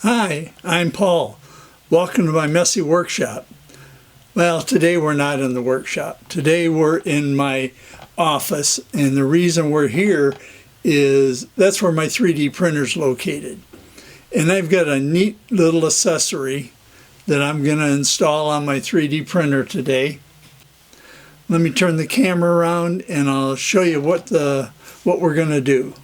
Hi, I'm Paul. Welcome to my messy workshop. Well, today we're not in the workshop. Today we're in my office, and the reason we're here is that's where my 3D printer's located. And I've got a neat little accessory that I'm going to install on my 3D printer today. Let me turn the camera around and I'll show you what we're going to do.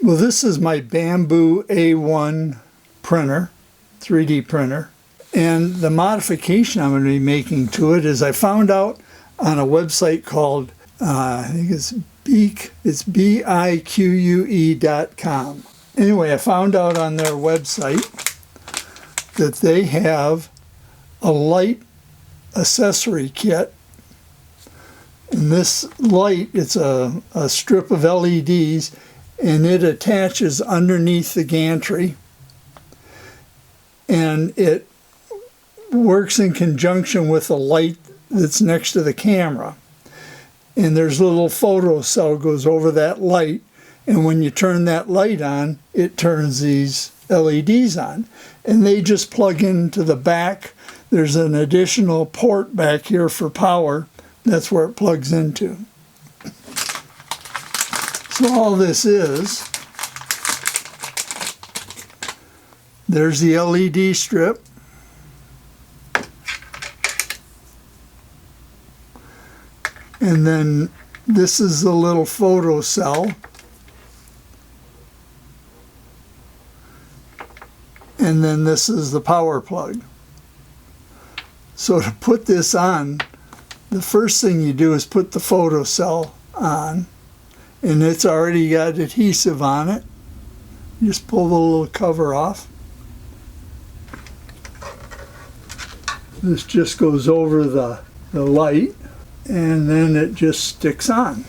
Well, this is my Bambu A1 printer, 3D printer. And the modification I'm going to be making to it is I found out on a website called, I think it's bique.com. Anyway, I found out on their website that they have a light accessory kit. And this light, it's a strip of LEDs, and it attaches underneath the gantry, and it works in conjunction with the light that's next to the camera. And there's a little photo cell goes over that light, and when you turn that light on, it turns these LEDs on. And they just plug into the back. There's an additional port back here for power. That's where it plugs into. So all this is, there's the LED strip. And then this is the little photo cell. And then this is the power plug. So to put this on, the first thing you do is put the photo cell on. And it's already got adhesive on it. You just pull the little cover off. This just goes over the light, and then it just sticks on.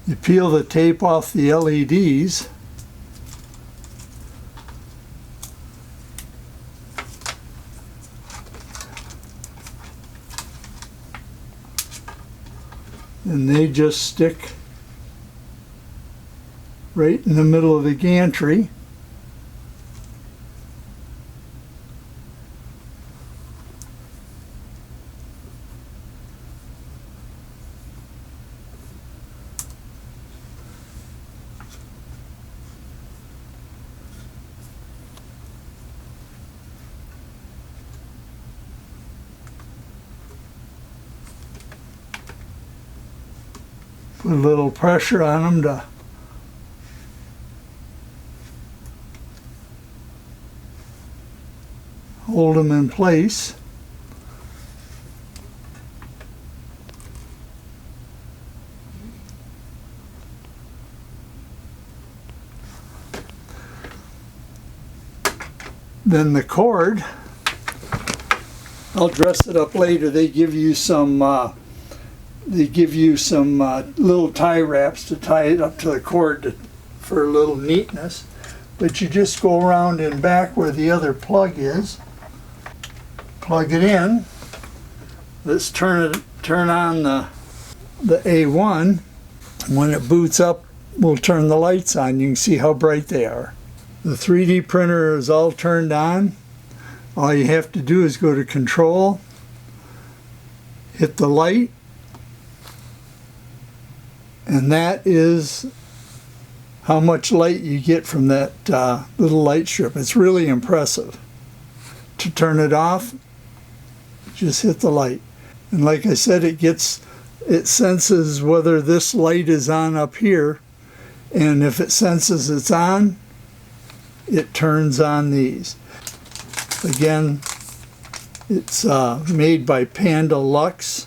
You peel the tape off the LEDs. And they just stick right in the middle of the gantry. Put a little pressure on them to hold them in place. Then the cord, I'll dress it up later. They give you some little tie wraps to tie it up to the cord for a little neatness. But you just go around and back where the other plug is. Plug it in. Let's turn on the A1. When it boots up, we'll turn the lights on. You can see how bright they are. The 3D printer is all turned on. All you have to do is go to Control, hit the light, and that is how much light you get from that little light strip. It's really impressive. To turn it off, just hit the light. And like I said, it senses whether this light is on up here, and if it senses it's on, it turns on these. Again, it's made by Panda Lux,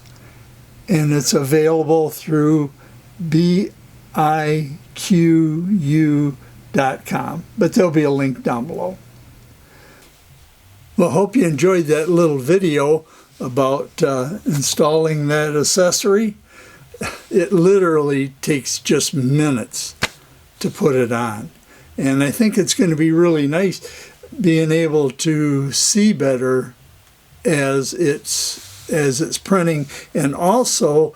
and it's available through bique.com, but there'll be a link down below. Well, hope you enjoyed that little video about installing that accessory. It literally takes just minutes to put it on. And I think it's going to be really nice being able to see better as it's printing, and also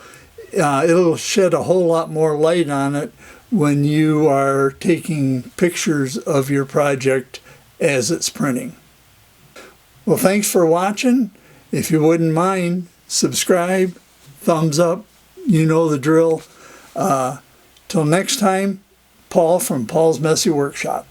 it'll shed a whole lot more light on it when you are taking pictures of your project as it's printing. Well, thanks for watching. If you wouldn't mind, subscribe, thumbs up, you know the drill. Till next time, Paul from Paul's Messy Workshop.